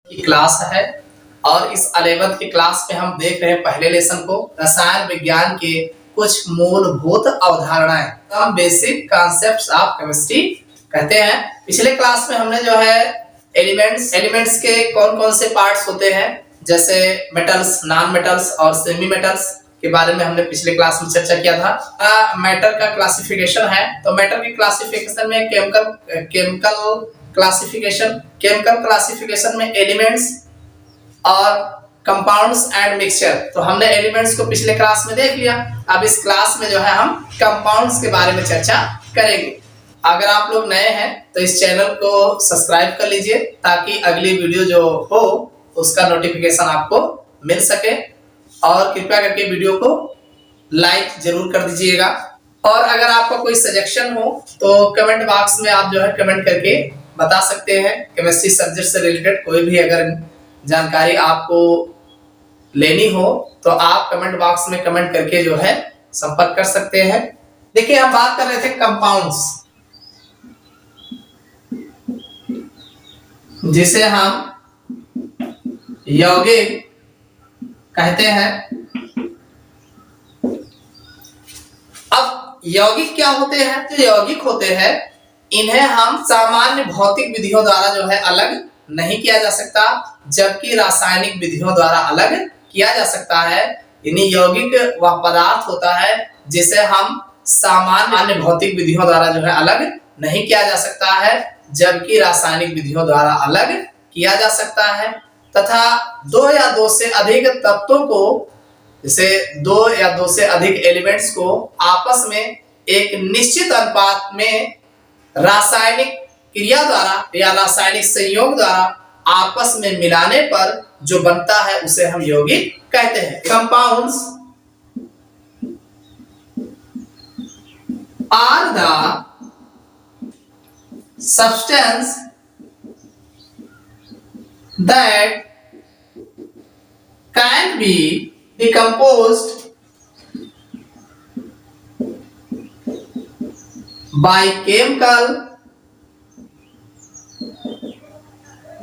की क्लास है और इस 11th की क्लास में हम देख रहे हैं पहले लेसन को रसायन विज्ञान के कुछ मूलभूत अवधारणाएं, हम बेसिक कॉन्सेप्ट्स ऑफ केमिस्ट्री कहते हैं। पिछले क्लास में हमने जो है एलिमेंट्स के कौन कौन से पार्ट्स होते हैं, जैसे मेटल्स, नॉन मेटल्स और सेमी मेटल्स के बारे में हमने पिछले क्लास में चर्चा किया था। मैटर का क्लासिफिकेशन है, तो मैटर की क्लासिफिकेशन में केमिकल क्लासिफिकेशन में एलिमेंट्स और कंपाउंड्स एंड मिक्सचर। तो हमने एलिमेंट्स को पिछले क्लास में देख लिया। अब इस क्लास में जो है हम कंपाउंड्स के बारे में चर्चा करेंगे। अगर आप लोग नए हैं तो इस चैनल को सब्सक्राइब कर लीजिए ताकि अगली वीडियो जो हो उसका नोटिफिकेशन आपको मिल सके, और कृपया करके वीडियो को लाइक जरूर कर दीजिएगा। और अगर आपका कोई सजेशन हो तो कमेंट बॉक्स में आप जो है कमेंट करके बता सकते हैं। केमिस्ट्री सब्जेक्ट से रिलेटेड कोई भी अगर जानकारी आपको लेनी हो तो आप कमेंट बॉक्स में कमेंट करके जो है संपर्क कर सकते हैं। देखिए, हम बात कर रहे थे कंपाउंड्स, जिसे हम यौगिक कहते हैं। अब यौगिक क्या होते हैं? तो यौगिक होते हैं, इन्हें हम सामान्य भौतिक विधियों द्वारा जो है अलग नहीं किया जा सकता, जबकि रासायनिक विधियों द्वारा अलग किया जा सकता है। यानी यौगिक वह पदार्थ होता है जिसे हम सामान्य भौतिक विधियों द्वारा जो है अलग नहीं किया जा सकता है, जबकि रासायनिक विधियों द्वारा अलग किया जा सकता है। तथा दो या दो से अधिक तत्वों को, जैसे दो या दो से अधिक एलिमेंट्स को आपस में एक निश्चित अनुपात में रासायनिक क्रिया द्वारा या रासायनिक संयोग द्वारा आपस में मिलाने पर जो बनता है उसे हम यौगिक कहते हैं। Compounds are the substance that can be decomposed by chemical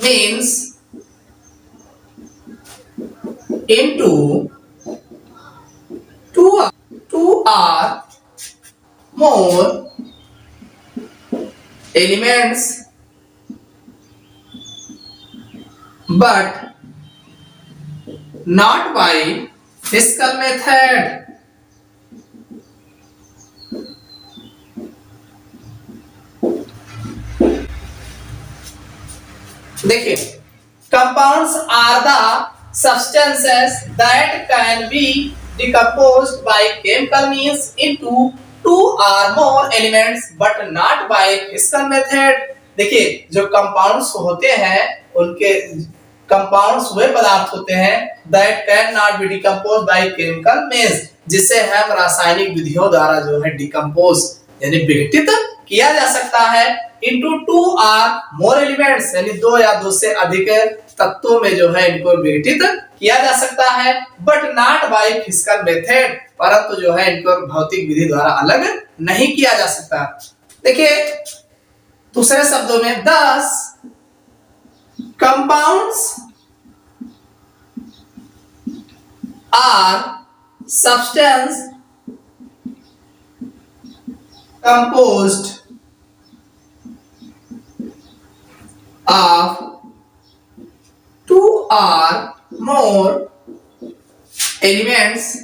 means into two or more elements, but not by physical method। देखिए, compounds are the substances that can be decomposed by chemical means into two or more elements but not by physical method। देखिए, जो compounds होते हैं उनके compounds वे पदार्थ होते हैं that can not be decomposed by chemical means, जिसे हम रासायनिक विधियों द्वारा जो है डिकम्पोज यानी विघटित किया जा सकता है into two or more elements, यानी दो या दो से अधिक तत्वों में जो है इनको विघटित किया जा सकता है, but not by physical method, परंतु जो है इनको भौतिक विधि द्वारा अलग नहीं किया जा सकता। देखिए, दूसरे शब्दों में 10 compounds are substance composed of two or more elements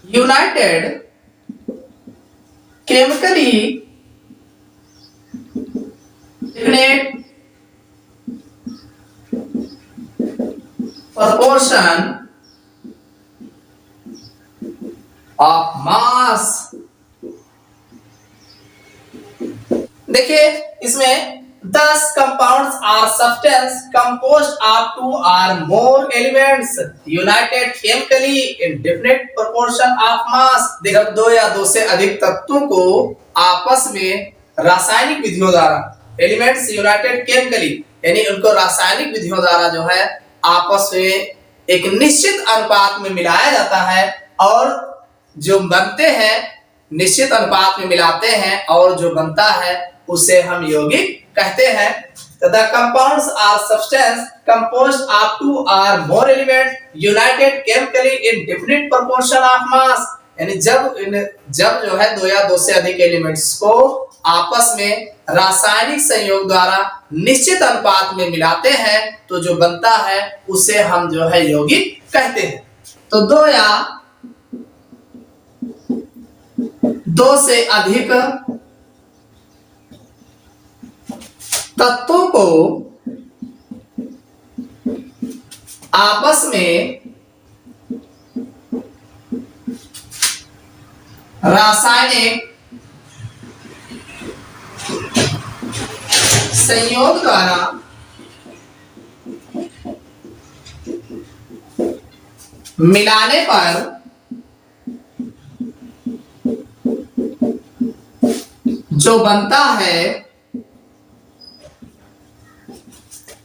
united chemically definite proportion of mass। देखिए, इसमें 10 compounds are substance composed of two or more elements united chemically in definite proportion of mass। देखो, दो या दो से अधिक तत्वों को आपस में रासायनिक विधियों द्वारा, एलिमेंट्स यूनाइटेड केमिकली यानी उनको रासायनिक विधियों द्वारा जो है आपस में एक निश्चित अनुपात में मिलाया जाता है, और जो बनते हैं निश्चित अनुपात में मिलाते हैं और जो बनता है उसे हम यौगिक कहते हैं। The compounds are substance composed of two or more elements united chemically in definite proportion of mass। यानी जब जो है दो या दो से अधिक एलिमेंट्स को आपस में रासायनिक संयोग द्वारा निश्चित अनुपात में मिलाते हैं तो जो बनता है उसे हम जो है यौगिक कहते हैं। तो दो से अधिक तत्वों को आपस में रासायनिक संयोग द्वारा मिलाने पर जो बनता है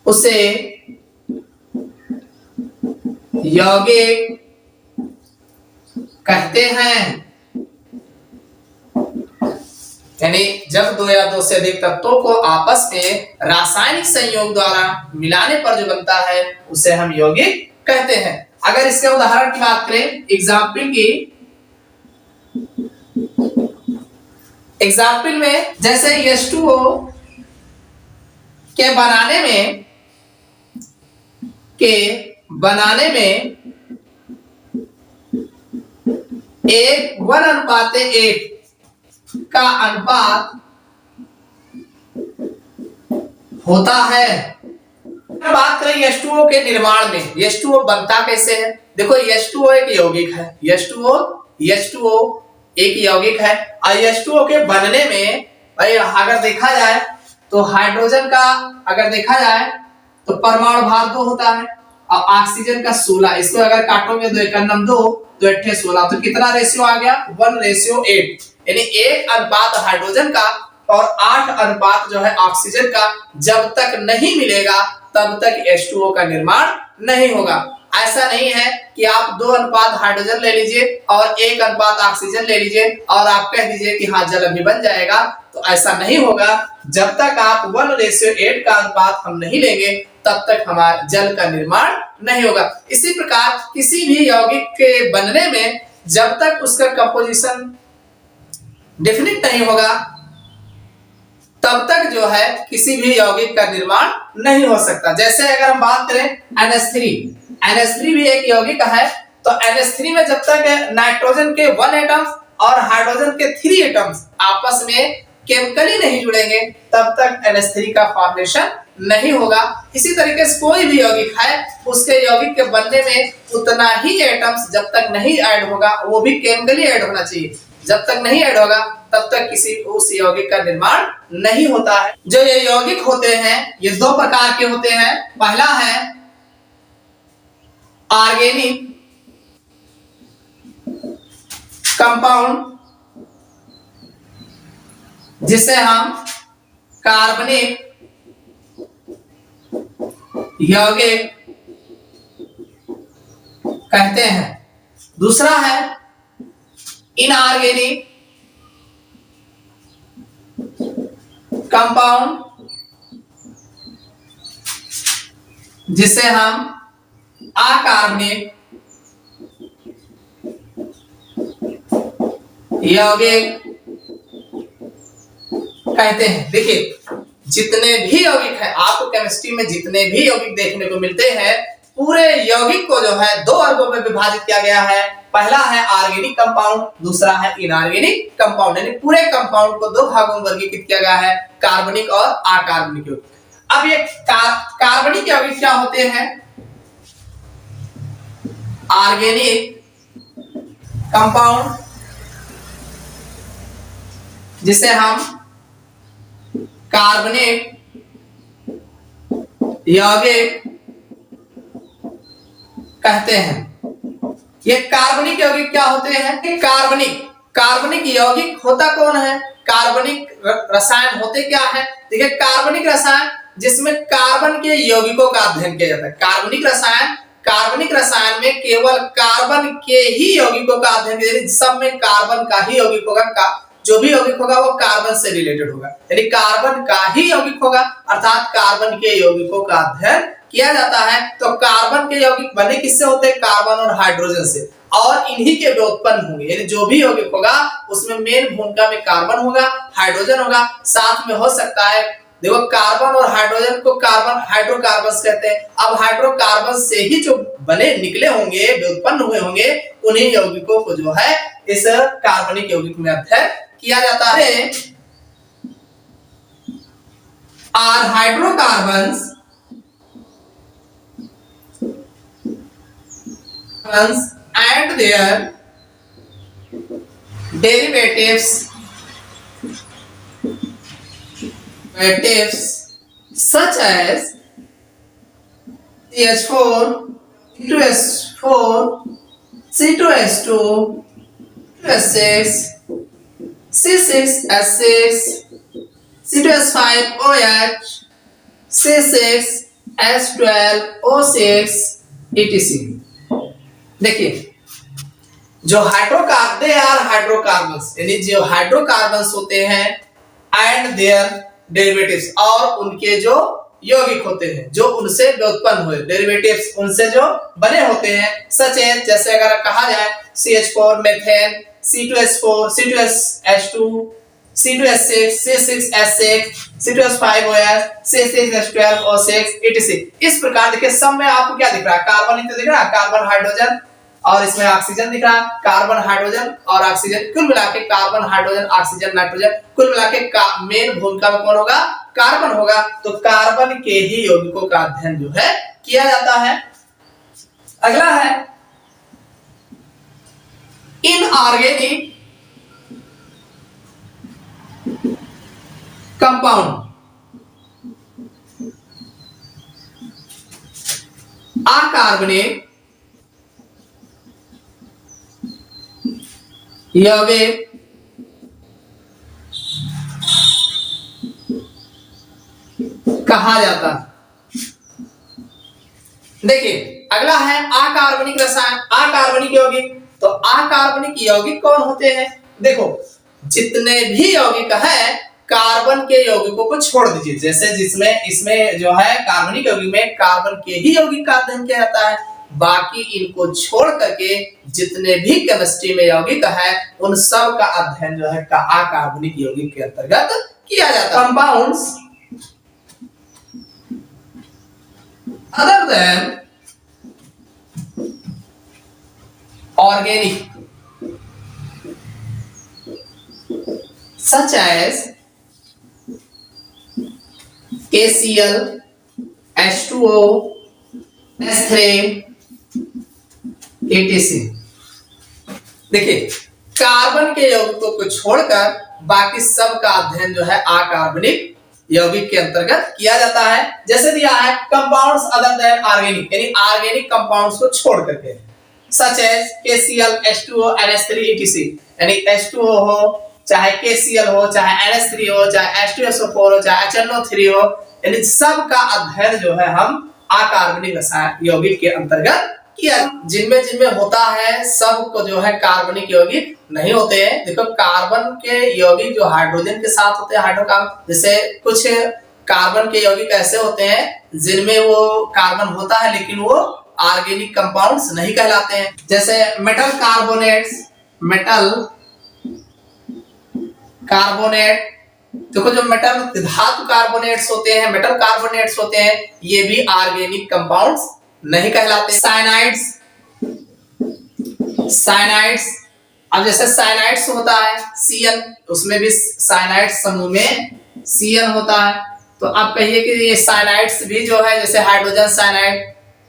उसे यौगिक कहते हैं। यानी जब दो या दो से अधिक तत्वों को आपस में रासायनिक संयोग द्वारा मिलाने पर जो बनता है उसे हम यौगिक कहते हैं। अगर इसके उदाहरण की बात करें, एग्जाम्पल में जैसे H2O के बनाने में 1:8 का अनुपात होता है। बात करें H2O के निर्माण में, H2O बनता कैसे है? देखो H2O एक यौगिक है, H2O एक यौगिक है और H2O के बनने में भाई अगर देखा जाए तो हाइड्रोजन का अगर देखा जाए तो परमाणु भार 2 होता है और ऑक्सीजन का 16। इसको अगर काटोगे 2 × 2 तो 8 16, तो कितना रेशियो आ गया? 1:8। यानी 1 अनुपात हाइड्रोजन का और 8 अनुपात जो है ऑक्सीजन का जब तक नहीं मिलेगा तब तक H2O का निर्माण नहीं होगा। ऐसा नहीं है कि आप 2 अनुपात हाइड्रोजन ले लीजिए और 1 अनुपात ऑक्सीजन ले लीजिए और आप कह दीजिए कि हाँ जल अभी बन जाएगा, तो ऐसा नहीं होगा। जब तक आप 1:8 का अनुपात हम नहीं लेंगे तब तक हमारा जल का निर्माण नहीं होगा। इसी प्रकार किसी भी यौगिक के बनने में जब तक उसका कंपोजिशन डेफिनिट नहीं होगा तब तक जो है किसी भी यौगिक का निर्माण नहीं हो सकता। जैसे अगर हम बात करें NH3 भी एक यौगिक है, तो NH3 में जब तक नाइट्रोजन के 1 एटम्स और हाइड्रोजन के 3 एटम्स आपस में केमिकली नहीं जुड़ेंगे तब तक NH3 का फॉर्मेशन नहीं होगा। इसी तरीके से कोई भी यौगिक है उसके यौगिक के बनने में उतना ही एटम्स जब तक नहीं ऐड होगा, वो भी केमिकली ऐड होना चाहिए, जब तक नहीं ऐड होगा तब तक किसी उस यौगिक का निर्माण नहीं होता है। जो ये यौगिक होते हैं ये 2 प्रकार के होते हैं। पहला है ऑर्गेनिक कंपाउंड, जिसे हम कार्बनिक यौगिक कहते हैं। दूसरा है इनऑर्गेनिक कंपाउंड, जिसे हम अकार्बनिक यौगिक कहते हैं। देखिए जितने भी यौगिक है, आपको केमिस्ट्री में जितने भी यौगिक देखने को मिलते हैं पूरे यौगिक को जो है 2 वर्गों में विभाजित किया गया है। पहला है ऑर्गेनिक कंपाउंड, दूसरा है इनऑर्गेनिक कंपाउंड। यानी पूरे कंपाउंड को 2 भागों में वर्गीकृत किया गया है, कार्बनिक और अकार्बनिक यौगिक। अब ये कार्बनिक यौगिक क्या होते हैं? ऑर्गेनिक कंपाउंड, जिसे हम कार्बनिक यौगिक कहते हैं। ये कार्बनिक यौगिक क्या होते हैं? कार्बनिक यौगिक होता कौन है? कार्बनिक रसायन होते क्या है? देखिए कार्बनिक रसायन जिसमें कार्बन के यौगिकों का अध्ययन किया जाता है। कार्बनिक रसायन में केवल कार्बन के ही यौगिकों का अध्ययन किया जाता है, सब में कार्बन का ही यौगिकों का जो भी यौगिक होगा वो कार्बन से रिलेटेड होगा, यानी कार्बन का ही यौगिक होगा, अर्थात कार्बन के यौगिकों का अध्ययन किया जाता है। तो कार्बन के यौगिक बने किससे होते हैं? कार्बन और हाइड्रोजन से, और इन्हीं के व्युत्पन्न होंगे, यानी जो भी यौगिक होगा उसमें मेन भूमिका में कार्बन होगा, हाइड्रोजन होगा, साथ में हो सकता है, देखो कार्बन और हाइड्रोजन को कार्बन हाइड्रोकार्बन्स कहते हैं। अब हाइड्रोकार्बन से ही जो बने निकले होंगे, व्युत्पन्न हुए होंगे, उन्हीं यौगिकों को जो है इस कार्बनिक यौगिक में अध्ययन किया जाता है। Are hydrocarbons and their derivatives such as CH4, C2H4, C2H2, C2H6, C6H6, C2H5OH, C6H12O6 etc। देखिए, जो हाइड्रोकार्बन्स यानी जो हाइड्रोकार्बन्स होते हैं एंड देयर डेरिवेटिव्स, और उनके जो यौगिक होते हैं जो उनसे व्युत्पन्न हुए, डेरिवेटिव्स उनसे जो बने होते हैं, सच है जैसे अगर कहा जाए CH4 methane, C2H4, C2H2, C2H6, C6H6, C2H5OH, C6H12O6 etc। इस प्रकार देखिए, सब में आपको क्या दिख रहा है? कार्बन ही तो दिख रहा है, कार्बन हाइड्रोजन, और इसमें ऑक्सीजन दिख रहा है, कार्बन हाइड्रोजन और ऑक्सीजन, कुल मिला के कार्बन हाइड्रोजन ऑक्सीजन नाइट्रोजन, कुल मिला के मेन भूमिका में कौन होगा? कार्बन होगा। तो कार्बन के ही यौगिकों का अध्ययन जो है किया जाता है। अगला है इनऑर्गेनिक कंपाउंड। अकार्बनिक यौगिक कहा जाता है। देखिए, अगला है अकार्बनिक रसायन, अकार्बनिक यौगिक। तो अकार्बनिक यौगिक कौन होते हैं? देखो, जितने भी यौगिक है कार्बन के यौगिकों को छोड़ दीजिए, जैसे जिसमें इसमें जो है कार्बनिक यौगिक में कार्बन के ही यौगिक का अध्ययन किया जाता है, बाकी इनको छोड़ करके जितने भी केमिस्ट्री में यौगिक है उन सब का अध्ययन जो है अकार्बनिक यौगिक के अंतर्गत किया जाता है। Compounds other than organic such as KCl, H2O, S3 etc। देखिए, कार्बन के यौगिकों को छोड़कर बाकी सब का अध्ययन जो है अकार्बनिक यौगिक के अंतर्गत किया जाता है। जैसे दिया है कंपाउंड्स अदर देन ऑर्गेनिक, यानी ऑर्गेनिक कंपाउंड्स को छोड़ करके, सच as KCl, H2O, NH3 etc। यानी H2O हो, चाहे KCl हो, चाहे NH3 हो, चाहे H2SO4 हो, चाहे HNO3 हो, यानी सब का अध्ययन जो है हम अकार्बनिक रसायन यौगिक के अंतर्गत किया। जिनमें जिनमें होता है सब को जो है कार्बनिक यौगिक नहीं होते हैं। देखो, कार्बन के यौगिक जो हाइड्रोजन के साथ होते हैं, हाइड्रोकार्बन, जैसे कुछ कार्बन के यौगिक ऐसे होते हैं जिनमें वो कार्बन होता है लेकिन वो ऑर्गेनिक कंपाउंड्स नहीं कहलाते हैं। जैसे मेटल कार्बोनेट, देखो जो मेटल धातु कार्बोनेट्स होते हैं, मेटल कार्बोनेट्स होते हैं, ये भी ऑर्गेनिक कंपाउंड्स नहीं कहलाते। साइनाइड्स, अब जैसे साइनाइड्स होता है Cn, उसमें भी साइनाइड समूह में Cn होता है। तो आप कहिए कि ये साइनाइड्स भी जो है, जैसे हाइड्रोजन साइनाइड,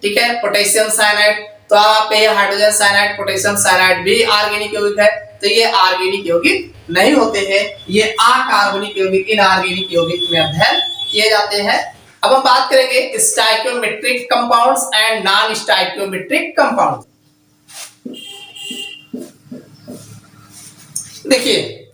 ठीक है, पोटेशियम साइनाइड, तो आप कहिए हाइड्रोजन साइनाइड, पोटेशियम साइनाइड भी ऑर्गेनिक यौगिक है। तो ये ऑर्गेनिक यौगिक नहीं होते हैं, ये अकार्बनिक यौगिक, इनऑर्गेनिक यौगिक में अध्ययन किए जाते हैं। अब हम बात करेंगे stoichiometric compounds and non stoichiometric compound. देखिए,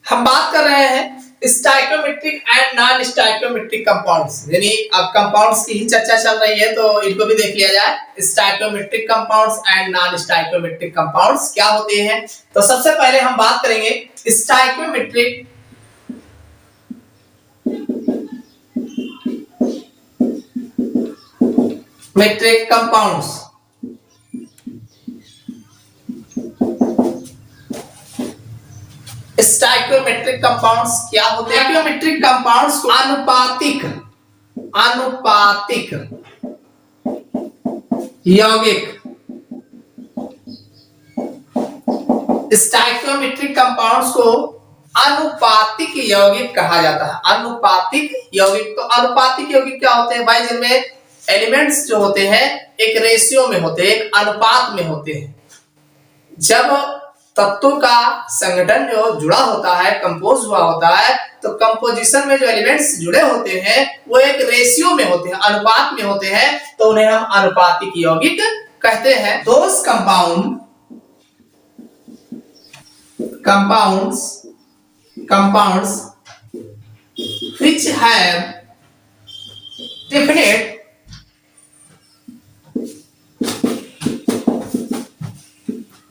हम बात कर रहे हैं stoichiometric and non stoichiometric compounds, यानी अब कंपाउंड्स की ही चर्चा चल रही है तो इनको भी देख लिया जाए। Stoichiometric compounds and non stoichiometric compounds क्या होते हैं? तो सबसे पहले हम बात करेंगे stoichiometric metric compounds. Stoichiometric compounds क्या होते हैं? स्टाइक्योमेट्रिक कंपाउंड्स को आनुपातिक यौगिक, स्टाइक्योमेट्रिक कंपाउंड्स को अनुपातिक यौगिक कहा जाता है। अनुपातिक यौगिक, तो अनुपातिक यौगिक क्या होते हैं भाई? जिनमें एलिमेंट्स जो होते हैं एक रेशियो में होते हैं, एक अनुपात में होते हैं। जब तत्वों का संगठन जो जुड़ा होता है, कंपोज हुआ होता है, तो कंपोजिशन में जो एलिमेंट्स जुड़े होते हैं वो एक रेशियो में होते हैं, अनुपात में होते हैं, तो उन्हें हम अनुपातिक यौगिक कहते हैं। दोस compounds which have definite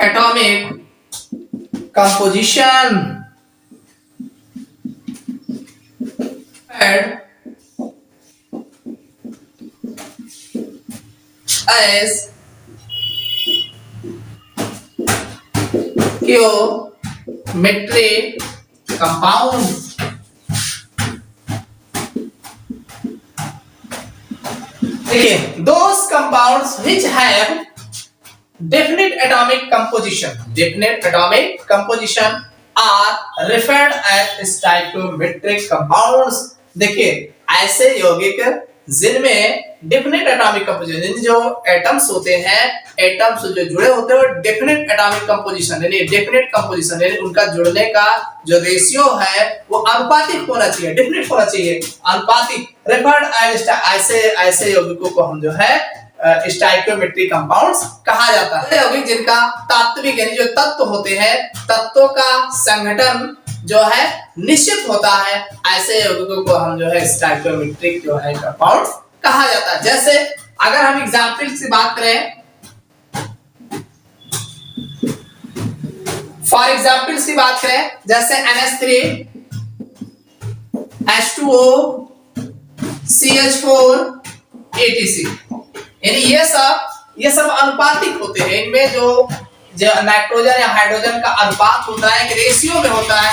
atomic composition and as geometric compound। देखिए, those compounds which have definite atomic composition are referred as stoichiometric compounds। देखिए, ऐसे यौगिक जिनमें डेफिनेट एटॉमिक कंपोजिशन, जो एटम्स होते हैं, एटम्स जो जुड़े होते हैं, वो डेफिनेट एटॉमिक कंपोजिशन यानी डेफिनेट कंपोजिशन यानी उनका जुड़ने का जो रेशियो है वो अनुपातिक होना चाहिए, डेफिनेट होना चाहिए, अनुपातिक। रेफर्ड एज ऐसे यौगिकों को हम जो है स्टाइक्योमेट्रिक कंपाउंड्स कहा जाता है। यौगिक जिनका तात्विक यानी जो तत्व होते हैं, तत्वों का संगठन जो है निश्चित होता है, ऐसे यौगिकों को हम जो है स्टाइक्योमेट्रिक जो है कंपाउंड कहा जाता है। जैसे अगर हम एग्जांपल से बात करें, फॉर एग्जांपल से बात करें, जैसे NH3 H2O CH4 ATC, यानी ये सब अनुपातिक होते हैं। इनमें जो नाइट्रोजन या हाइड्रोजन का अनुपात होता है, एक रेशियो में होता है।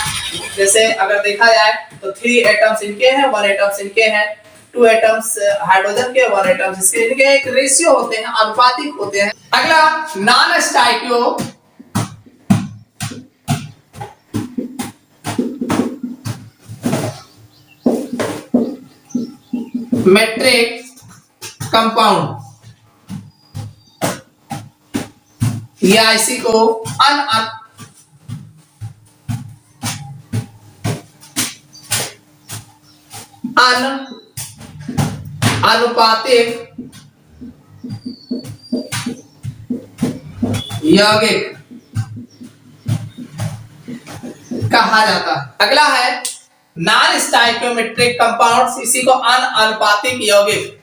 जैसे अगर देखा जाए तो 3 एटम्स इनके हैं, 1 एटम्स इनके हैं, 2 एटम्स हाइड्रोजन के, 1 एटम्स इसके, इनके एक रेशियो होते हैं, अनुपातिक होते हैं। अगला नॉन स्टाइक्यो मेट्रिक कंपाउंड, या इसी को अनुपातिक यौगिक कहा जाता है। अगला है नॉन स्टाइक्योमेट्रिक कंपाउंड्स, इसी को अनुपातिक यौगिक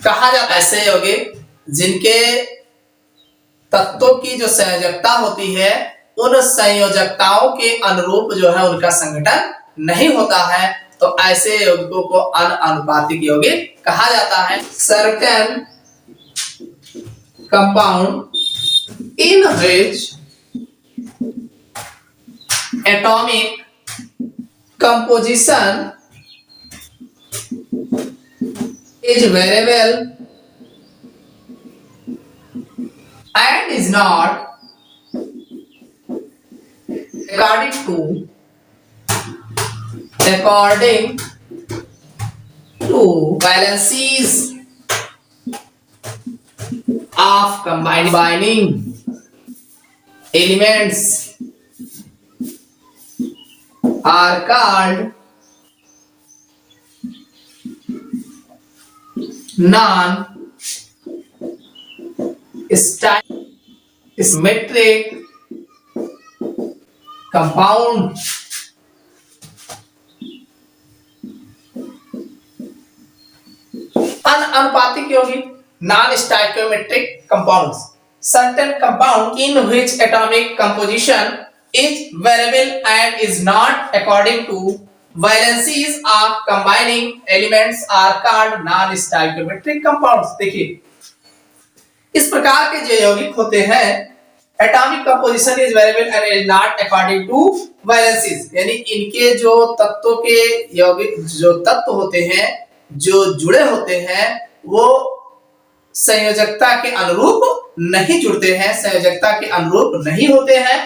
कहा जाता है। ऐसे यौगिक जिनके तत्वों की जो संयोजकता होती है, उन संयोजकताओं के अनुरूप जो है उनका संगठन नहीं होता है, तो ऐसे यौगिकों को अनुपातिक यौगिक कहा जाता है। Certain compound in which atomic composition is variable and is not according to valencies of combining elements are called non-symmetric compound। अनुपातिक यौगिक non-stoichiometric compounds, certain compound in which atomic composition is variable and is not according to valencies of combining elements are called non-stoichiometric compounds। देखिए इस प्रकार के जो यौगिक होते हैं atomic composition is variable and is not according to valencies, यानी इनके जो तत्वों के यौगिक जो तत्व होते हैं जो जुड़े होते हैं वो संयोजकता के अनुरूप नहीं जुड़ते हैं, संयोजकता के अनुरूप नहीं होते हैं।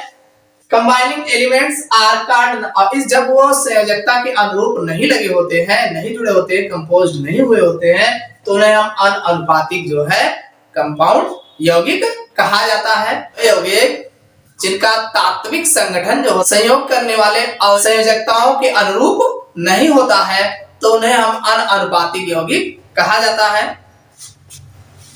कंबाइनिंग एलिमेंट्स आर कॉल्ड, और इस जब वो संयोजकता के अनुरूप नहीं लगे होते हैं, नहीं जुड़े होते हैं, कंपोज्ड नहीं हुए होते हैं, तो उन्हें हम अनअनुपातिक जो है कंपाउंड यौगिक कहा जाता है। यौगिक जिनका तात्विक संगठन जो संयोग करने वाले और संयोजकताओं के अनुरूप नहीं होता है तो उन्हें हम अनअनुपातिक यौगिक कहा जाता है।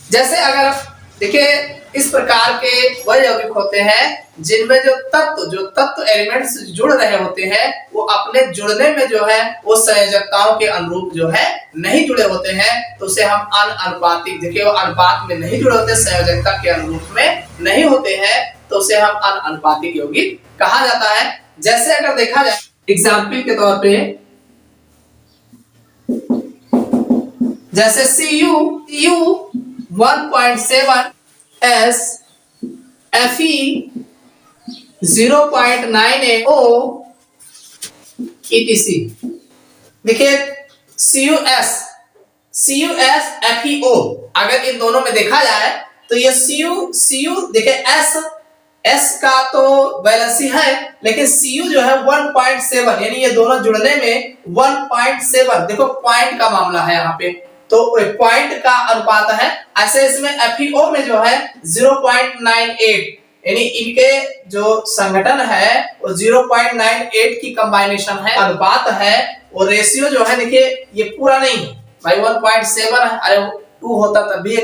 जैसे अगर देखिए इस प्रकार के वह यौगिक होते हैं जिनमें जो तत्व एलिमेंट्स जुड़ रहे होते हैं वो अपने जुड़ने में जो है वो संयोजकताओं के अनुरूप जो है नहीं जुड़े होते हैं, तो उसे हम अनअनुपातिक, देखिए वो अनुपात में नहीं जुड़े होते, संयोजकता के अनुरूप में नहीं होते हैं, तो उसे हम अनअनुपातिक यौगिक कहा जाता है। जैसे अगर देखा जाए एग्जाम्पल के तौर पे जैसे Cu 1.7 S Fe 0.98 O etc। देखिए CuS FeO अगर इन दोनों में देखा जाए तो ये Cu देखिए S का तो वैलेंसी है लेकिन Cu जो है 1.7, यानी ये दोनों जुड़ने में 1.7, देखो पॉइंट का मामला है यहाँ पे, तो पॉइंट का अनुपात है। ऐसे इसमें FeO में जो है 0.98, यानी इनके जो संगठन है वो 0.98 की कंबाइनेशन है, अनुपात है, और रेशियो जो है देखिए ये पूरा नहीं है भाई 1.7 है, अरे 2 होता तब भी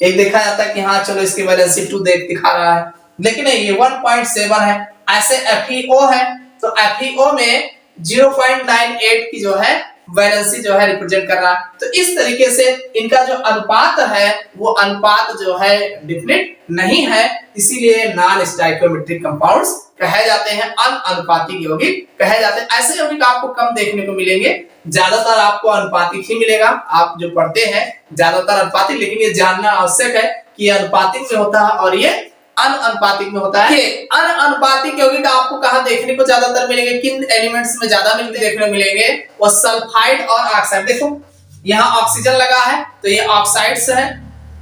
एक देखा जाता है कि हाँ चलो इसकी वैलेंसी 2 दिखा रहा है, लेकिन नहीं ये 1.7 है। ऐसे FeO है तो FeO में 0.98 की जो है वैलेंसी जो है रिप्रेजेंट कर रहा है। तो इस तरीके से इनका जो अनुपात है वो अनुपात जो है डिफिनिट नहीं है, इसीलिए नॉन स्टोइकियोमेट्रिक कंपाउंड्स कहे जाते हैं, अनअनुपातिक यौगिक कहे जाते हैं। ऐसे यौगिक आपको कम देखने को मिलेंगे, ज्यादातर आपको अनुपातिक ही मिलेगा। आप जो पढ़ते हैं ज्यादातर अनुपातिक, लेकिन ये जानना आवश्यक है कि ये अनुपातिक में होता है और ये अनअनुपातिक में होता है। अनअनुपातिक यौगिक आपको कहां देखने को ज्यादातर मिलेंगे, किन एलिमेंट्स में ज्यादा देखने को मिलेंगे, वो सल्फाइड और ऑक्साइड। देखो यहाँ ऑक्सीजन लगा है तो ये ऑक्साइड्स है,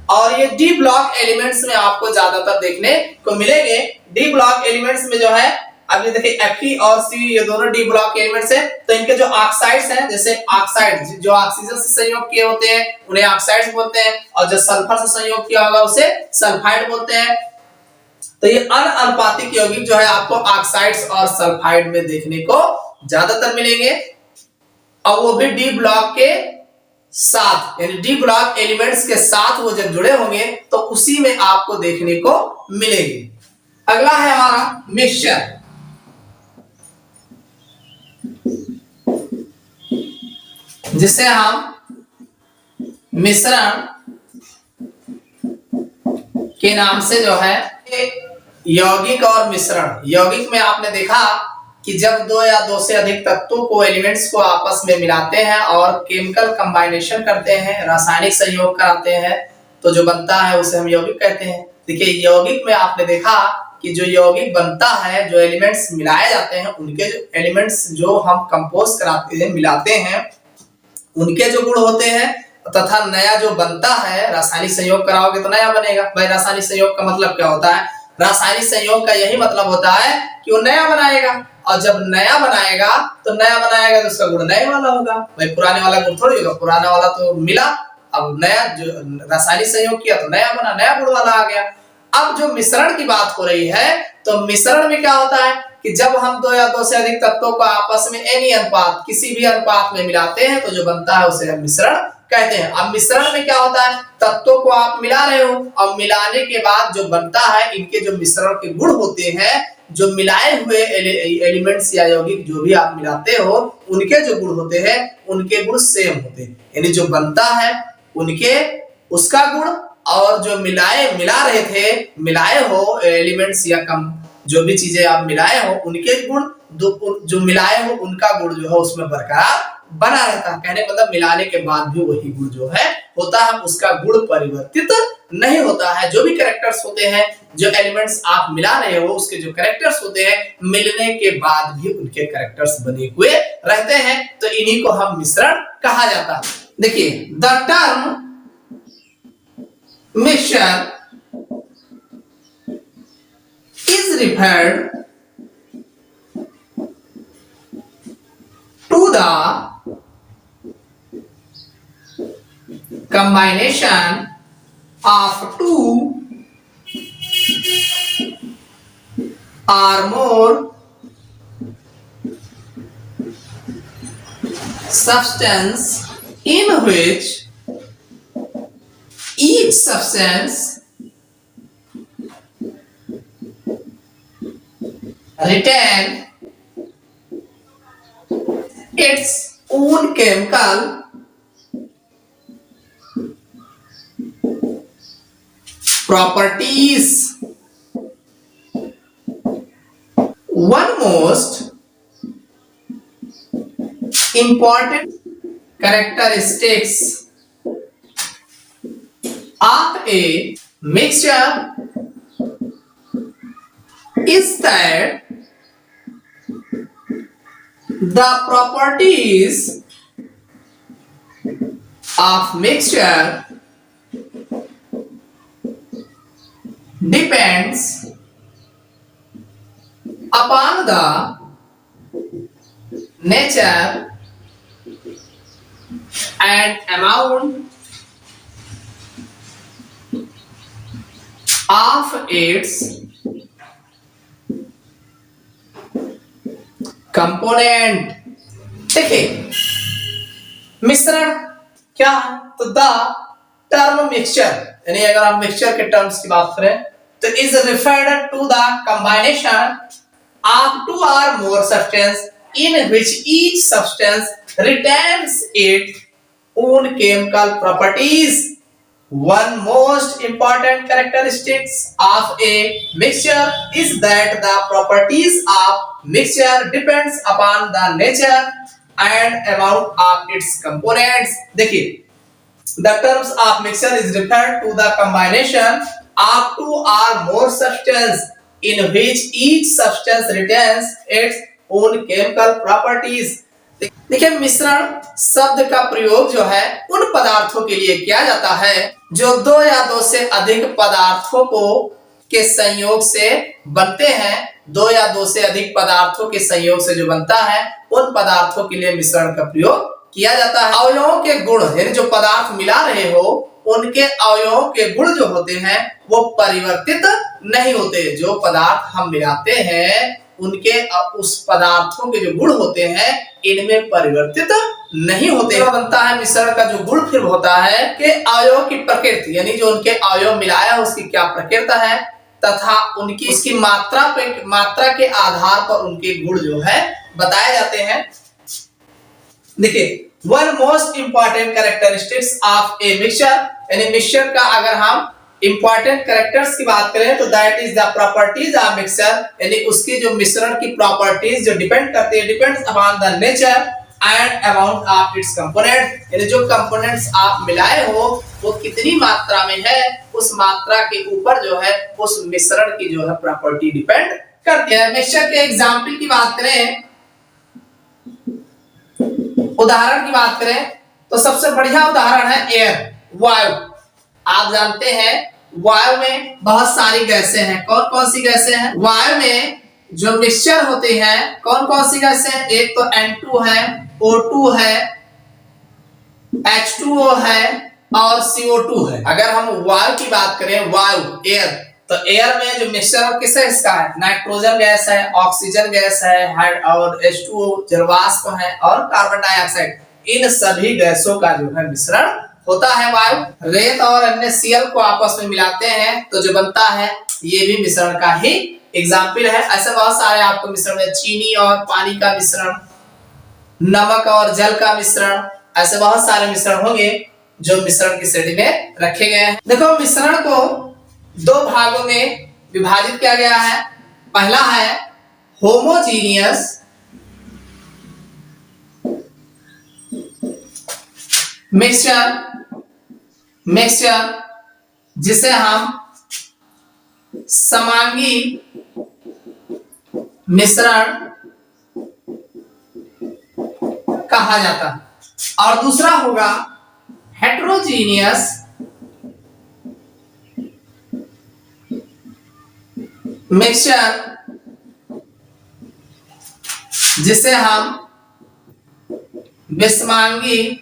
और ये डी ब्लॉक एलिमेंट्स में आपको ज्यादातर देखने को मिलेंगे। डी ब्लॉक एलिमेंट्स में जो है अब ये देखिए Fe और C ये दोनों डी ब्लॉक एलिमेंट्स है, तो इनके जो ऑक्साइड्स हैं, जैसे ऑक्साइड जो ऑक्सीजन से संयोग किए होते हैं उन्हें ऑक्साइड्स बोलते हैं, और जो सल्फर से संयोग किया होगा उसे सल्फाइड बोलते हैं। तो ये अनअनुपातिक यौगिक जो है आपको ऑक्साइड्स और सल्फाइड में देखने को ज्यादातर मिलेंगे, और वो भी डी ब्लॉक के साथ, यानी डी ब्लॉक एलिमेंट्स के साथ वो जब जुड़े होंगे तो उसी में आपको देखने को मिलेंगे। अगला है हमारा मिक्सचर। जिसे हम मिश्रण के नाम से जो है यौगिक और मिश्रण। यौगिक में आपने देखा कि जब 2 या 2 से अधिक तत्वों को, एलिमेंट्स को आपस में मिलाते हैं और केमिकल कंबाइनेशन करते हैं, रासायनिक संयोग कराते हैं, तो जो बनता है उसे हम यौगिक कहते हैं। देखिए यौगिक में आपने देखा कि जो यौगिक बनता है, जो एलिमेंट्स मिलाए जाते हैं, उनके जो एलिमेंट्स जो हम कंपोज कराते हैं, मिलाते हैं, उनके जो गुण होते हैं, तथा नया जो बनता है, रासायनिक संयोग कराओगे तो नया बनेगा। भाई रासायनिक संयोग का मतलब क्या होता है? रासायनिक संयोग का यही मतलब होता है कि वो नया बनाएगा, और जब नया बनाएगा तो उसका गुण नया वाला होगा। भाई पुराने वाला गुण थोड़ी होगा, पुराना वाला तो मिला, अब नया जो रासायनिक संयोग किया तो नया बना, नया गुण वाला आ गया। अब जो मिश्रण की बात हो रही है, तो मिश्रण में क्या होता है कि जब हम 2 या 2 से अधिक तत्वों को आपस में एनी अनुपात, किसी भी अनुपात में मिलाते हैं तो जो बनता है उसे हम मिश्रण कहते हैं। अब मिश्रण में क्या होता है, तत्वों को आप मिला रहे हो और मिलाने के बाद जो बनता है, इनके जो मिश्रण के गुण होते हैं, जो मिलाए हुए एलिमेंट्स या यौगिक जो भी आप मिलाते हो, उनके जो गुण होते हैं उनके गुण सेम होते हैं। यानी जो बनता है उनके उसका गुण, और जो मिला रहे थे, मिलाए हो एलिमेंट्स या जो भी चीजें आप मिलाए हो उनके गुण जो मिलाए हो उनका गुण जो है उसमें बरकरार बना रहता है। कहने मतलब मिलाने के बाद भी वही गुण जो है होता है, उसका गुण परिवर्तित नहीं होता है। जो भी कैरेक्टर्स होते हैं, जो एलिमेंट्स आप मिला रहे हो उसके जो कैरेक्टर्स होते हैं, मिलने के बाद भी उनके कैरेक्टर्स बने हुए रहते हैं, तो इन्हीं को हम मिश्रण कहा जाता है। देखिए, the term mixture is referred to the combination of two or more substance in which each substance retain its own chemical properties. One most important characteristics of a mixture is that the properties of mixture depends upon the nature and amount of its component. देखिए, मिश्रण क्या है? तो the term mixture, यानी अगर आप mixture के terms की बात करें तो is referred to the combination of two और more substance in which each substance retains its own chemical properties. One most important characteristics of a mixture is that the properties of mixture depends upon the nature and amount of its components. देखिए, the terms of mixture is referred to the combination of two or more substances in which each substance retains its own chemical properties. देखिए, मिश्रण शब्द का प्रयोग जो है उन पदार्थों के लिए किया जाता है जो दो या दो से अधिक पदार्थों को के संयोग से बनते हैं। दो या दो से अधिक पदार्थों के संयोग से जो बनता है उन पदार्थों के लिए मिश्रण का प्रयोग किया जाता है। अवयवों के गुण, यानी जो पदार्थ मिला रहे हो उनके अवयवों के गुण जो होते हैं वो परिवर्तित नहीं होते। जो पदार्थ हम मिलाते हैं उनके उस पदार्थों के जो गुण होते हैं इनमें परिवर्तित नहीं होते। बनता है मिश्रण का जो गुण फिर होता है कि अवयव की प्रकृति, यानी जो उनके अवयव मिलाया उसकी क्या प्रकृति है तथा उनकी उसकी मात्रा के आधार पर उनके गुण जो है बताए जाते हैं। देखिए, one most important characteristics of a mixture, यानी मिक्सचर का अगर हम इंपॉर्टेंट कैरेक्टर्स की बात करें तो that is the properties of mixture, यानी उसकी जो मिश्रण की प्रॉपर्टीज जो डिपेंड करती है, depends upon the nature and amount of its component, यानी जो कंपोनेंट्स आप मिलाए हो वो कितनी मात्रा में है उस मात्रा के ऊपर जो है उस मिश्रण की जो है प्रॉपर्टी डिपेंड करती है। मिक्सचर के एग्जांपल की बात करें, उदाहरण की बात करें तो सबसे बढ़िया उदाहरण है एयर, वायु। आप जानते हैं वायु में बहुत सारी गैसें हैं। कौन कौन सी गैसें हैं? वायु में जो मिक्सचर होते हैं कौन कौन सी गैसें हैं? एक तो N2 है, O2 है, H2O है और CO2 है। अगर हम वायु की बात करें, वायु एयर, तो एयर में जो मिक्सचर किस हिस्सा है? नाइट्रोजन गैस है, ऑक्सीजन गैस है और H2O जलवाष्प है और कार्बन डाइऑक्साइड। इन सभी गैसों का जो है मिश्रण होता है वायु। रेत और अन्य Cl को आपस में मिलाते हैं तो जो बनता है ये भी मिश्रण का ही एग्जाम्पल है। ऐसे बहुत सारे आपको मिश्रण है, चीनी और पानी का मिश्रण, नमक और जल का मिश्रण, ऐसे बहुत सारे मिश्रण होंगे जो मिश्रण की श्रेणी में रखे गए हैं। देखो, मिश्रण को दो भागों में विभाजित किया गया है पहला है होमोजीनियस मिक्सचर जिसे हम समांगी मिश्रण कहा जाता है, और दूसरा होगा हेट्रोजीनियस मिक्सचर जिसे हम विषमांगी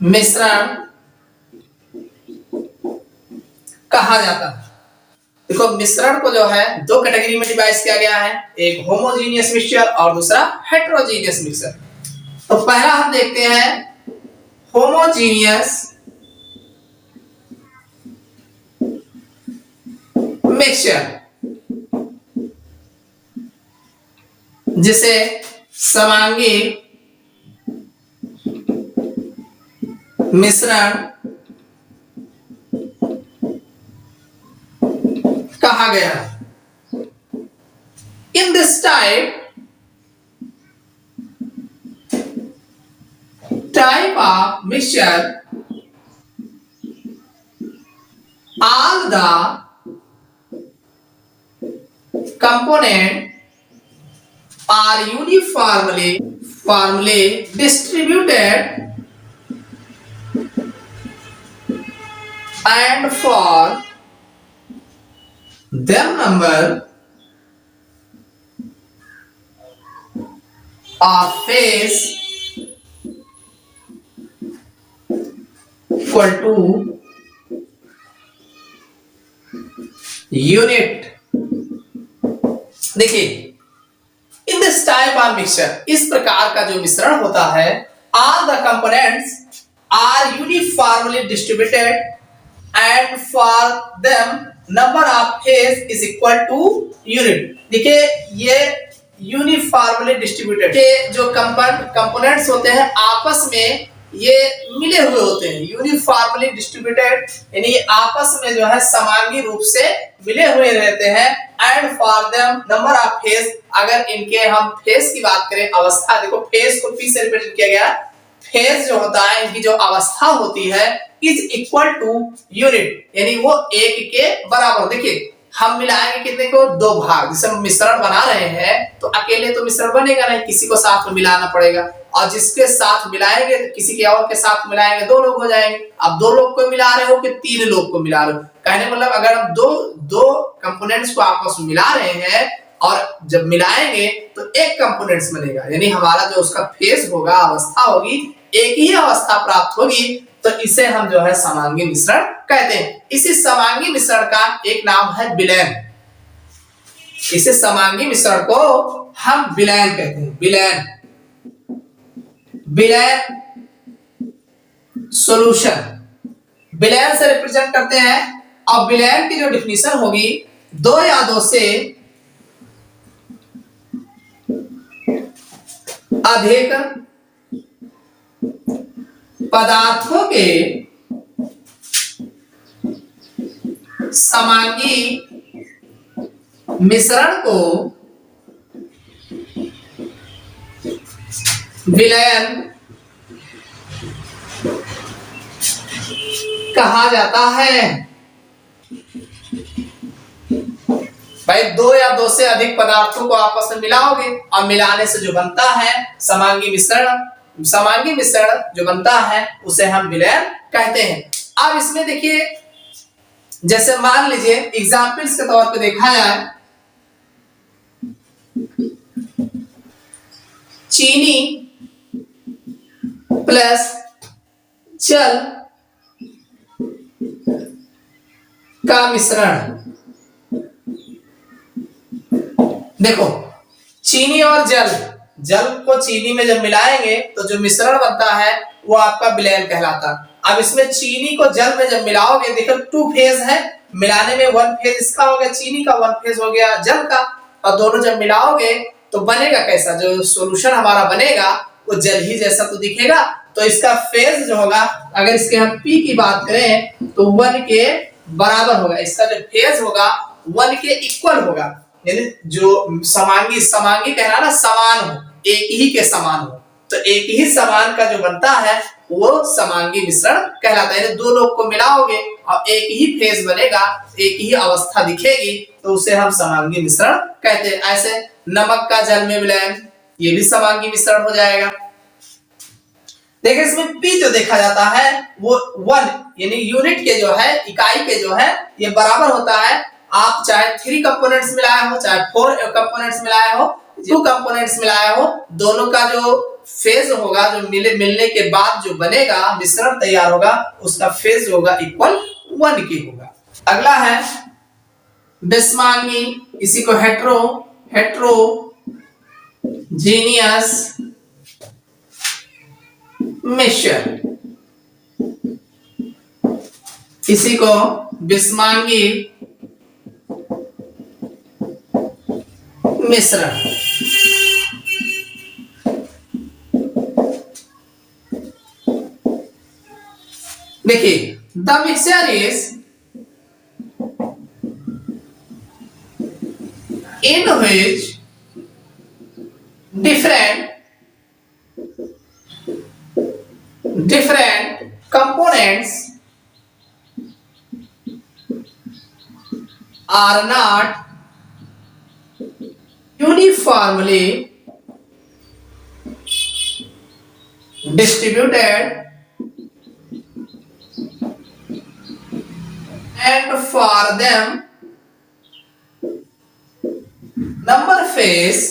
मिश्रण कहा जाता है। देखो मिश्रण को जो है दो कैटेगरी में डिवाइड किया गया है, एक होमोजीनियस मिक्सचर और दूसरा हेट्रोजीनियस मिक्सचर। तो पहला हम देखते हैं होमोजीनियस मिक्सचर जिसे समांगी मिश्रण कहा गया है। In this type of mixture, all the components are uniformly distributed and for them number of phase equal to unit। देखिए in this type of mixture, इस प्रकार का जो मिश्रण होता है, all the components are uniformly distributed and for them number of phase is equal to unit। देखिए ये यूनिफॉर्मली डिस्ट्रीब्यूटेड के जो कंपोनेंट्स होते हैं आपस में ये मिले हुए होते हैं, यूनिफॉर्मली डिस्ट्रीब्यूटेड यानी आपस में जो है समांगी रूप से मिले हुए रहते हैं। And for them number of phase, अगर इनके हम फेज की बात करें, अवस्था, देखो फेज को पी से रिप्रेजेंट किया गया, फेज जो होता है इनकी जो अवस्था होती है इज इक्वल टू यूनिट, यानी वो एक के बराबर। देखिए हम मिलाएंगे कितने को, दो भाग, जैसे हम मिश्रण बना रहे हैं तो अकेले तो मिश्रण बनेगा नहीं, किसी को साथ में मिलाना पड़ेगा, और जिसके साथ मिलाएंगे किसी के और के साथ मिलाएंगे दो लोग हो जाएंगे। अब दो लोग को मिला रहे हो कि तीन लोग को मिला रहे हो, कहने मतलब अगर हम दो कंपोनेंट्स को आपस में मिला रहे हैं और जब मिलाएंगे तो एक कंपोनेंट्स बनेगा, यानी हमारा जो उसका फेज होगा, अवस्था होगी, एक ही अवस्था प्राप्त होगी, तो इसे हम जो है समांगी मिश्रण कहते हैं। इसी समांगी मिश्रण का एक नाम है विलयन, इसे समांगी मिश्रण को हम विलयन कहते हैं। विलयन सॉल्यूशन, विलयन से रिप्रेजेंट करते हैं। अब विलयन की जो डिफिनीशन होगी, दो या दो से अधिक पदार्थों के समांगी मिश्रण को विलयन कहा जाता है। भाई दो या दो से अधिक पदार्थों को आपस में मिलाओगे और मिलाने से जो बनता है समांगी मिश्रण जो बनता है उसे हम विलयन कहते हैं। अब इसमें देखिए, जैसे मान लीजिए एग्जाम्पल्स के तौर पे देखा जाए, चीनी प्लस जल का मिश्रण। देखो चीनी और जल को चीनी में जब मिलाएंगे तो जो मिश्रण बनता है वो आपका विलयन कहलाता है। अब इसमें चीनी को जल में जब मिलाओगे, देखो टू फेज है, मिलाने में वन फेज इसका हो गया चीनी का, वन फेज हो गया जल का, और दोनों जब मिलाओगे तो बनेगा कैसा, जो सॉल्यूशन हमारा बनेगा वो जल ही जैसा तो दिखेगा। तो इसका फेज जो होगा, अगर इसके हम पी की बात करें तो वन के बराबर होगा, इसका जो फेज होगा वन के इक्वल होगा, यानी जो समांगी कह रहा ना, समान हो, एक ही के समान हो, तो एक ही समान का जो बनता है वो समांगी मिश्रण कहलाता है। यानी दो लोग को मिलाओगे और एक ही फेज बनेगा, एक ही अवस्था दिखेगी, तो उसे हम समांगी मिश्रण कहते हैं। ऐसे नमक का जल में विलयन, ये भी समांगी मिश्रण हो जाएगा। देखिए इसमें पी जो देखा जाता है वो वन यानी यूनिट के जो है, इकाई के जो है, ये बराबर होता है। आप चाहे 3 कंपोनेंट्स मिलाए हो, चाहे 4 कंपोनेंट्स मिलाए हो, 2 कंपोनेंट्स मिलाए हो, दोनों का जो फेज होगा, जो मिलने के बाद जो बनेगा, मिश्रण तैयार होगा, उसका फेज होगा इक्वल 1 की होगा। अगला है बिस्मांगी, इसी को हेट्रोजीनियस मिश्रण, इसी को बिस्मांगी मिश्रण। देखिए the mixture is in which different components are not uniformly distributed and for them number phase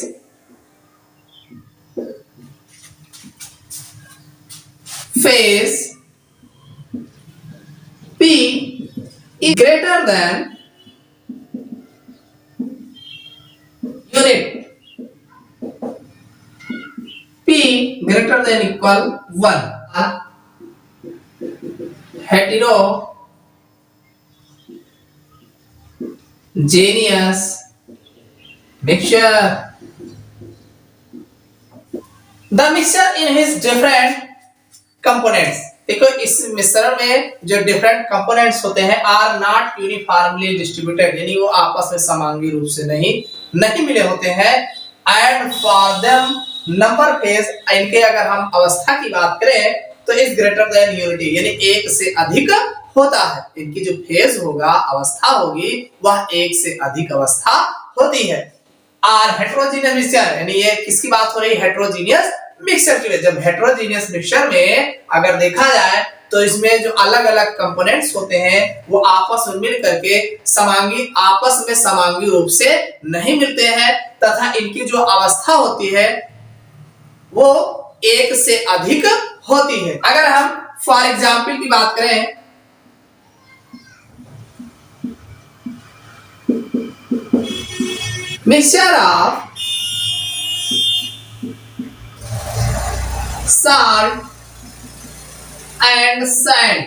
P is greater than unit P greater than equal 1 heterogeneous mixture। The mixture in his different components, देखो इस मिश्रण में जो different components होते हैं are not uniformly distributed, यानी वो आपस में समांगी रूप से नहीं मिले होते हैं। And for them number phase, इनके अगर हम अवस्था की बात करें तो इज ग्रेटर देन यूनिटी, यानी एक से अधिक होता है। इनकी जो फेज होगा, अवस्था होगी, वह एक से अधिक अवस्था होती है। आर हेट्रोजीनियस मिक्सचर, यानी ये किसकी बात हो रही है? हेट्रोजीनियस मिक्सचर की। जब हेट्रोजीनियस मिक्सचर में अगर देखा जाए तो इसमें जो अलग अलग कंपोनेंट्स होते हैं वो आपस में मिल करके आपस में समांगी रूप से नहीं मिलते हैं, तथा इनकी जो अवस्था होती है वो एक से अधिक होती है। अगर हम फॉर एग्जाम्पल की बात करें, mixture of salt and sand।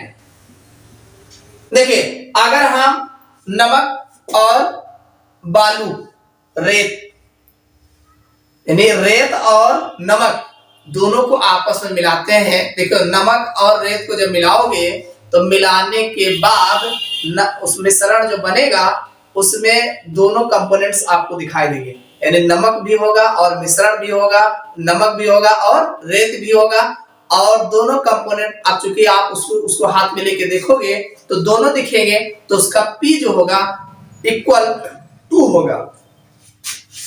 देखिए अगर हम नमक और बालू, रेत, यानी रेत और नमक दोनों को आपस में मिलाते हैं। देखो नमक और रेत को जब मिलाओगे तो मिलाने के बाद उस मिश्रण जो बनेगा उसमें दोनों कंपोनेंट्स आपको दिखाई देंगे, यानी नमक भी होगा और मिश्रण भी होगा, नमक भी होगा और रेत भी होगा, और दोनों कंपोनेंट आप चूंकि आप उसको हाथ में लेके देखोगे तो दोनों दिखेंगे, तो उसका P जो होगा इक्वल 2 होगा।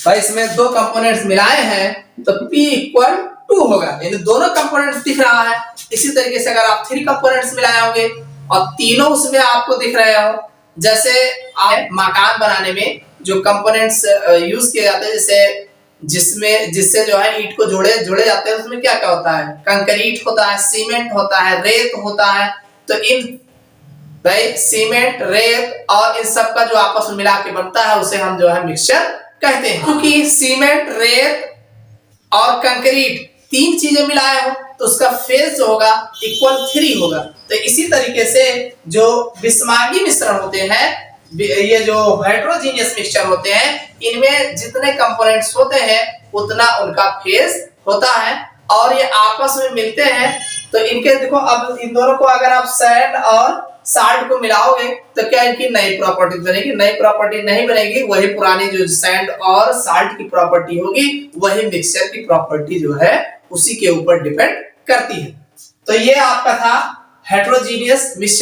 भाई इसमें 2 कंपोनेंट्स मिलाए हैं तो P इक्वल 2 होगा, यानी दोनों कंपोनेंट्स दिख रहा है। इसी तरीके से अगर आप 3 कंपोनेंट्स मिलाए होंगे और तीनों उसमें आपको दिख रहे हो, जैसे आप मकान बनाने में जो कंपोनेंट्स यूज किए जाते हैं, जैसे जिससे जो है ईंट को जोड़े जाते हैं, उसमें क्या क्या होता है? कंक्रीट होता है, सीमेंट होता है, रेत होता है। तो इन भाई सीमेंट, रेत और इन सब का जो आपस में मिला के बनता है उसे हम जो है मिक्सचर कहते हैं। क्योंकि सीमेंट, रेत और कंक्रीट 3 चीजें मिलाए हो तो उसका फेज जो होगा इक्वल 3 होगा। तो इसी तरीके से जो बिस्मांगी मिश्रण होते हैं, ये जो हेट्रोजीनियस मिक्सचर होते हैं, इनमें जितने कंपोनेंट्स होते हैं उतना उनका फेज होता है और ये आपस में मिलते हैं। तो इनके देखो, अब इन दोनों को अगर आप सैंड और साल्ट को मिलाओगे तो क्या इनकी नई प्रॉपर्टी बनेगी? नई प्रॉपर्टी नहीं बनेगी, वही पुरानी जो सैंड और साल्ट की प्रॉपर्टी होगी वही मिक्सचर की प्रॉपर्टी जो है उसी के ऊपर डिपेंड करती है। तो ये आपका था हेटेरोजीनियस मिक्सचर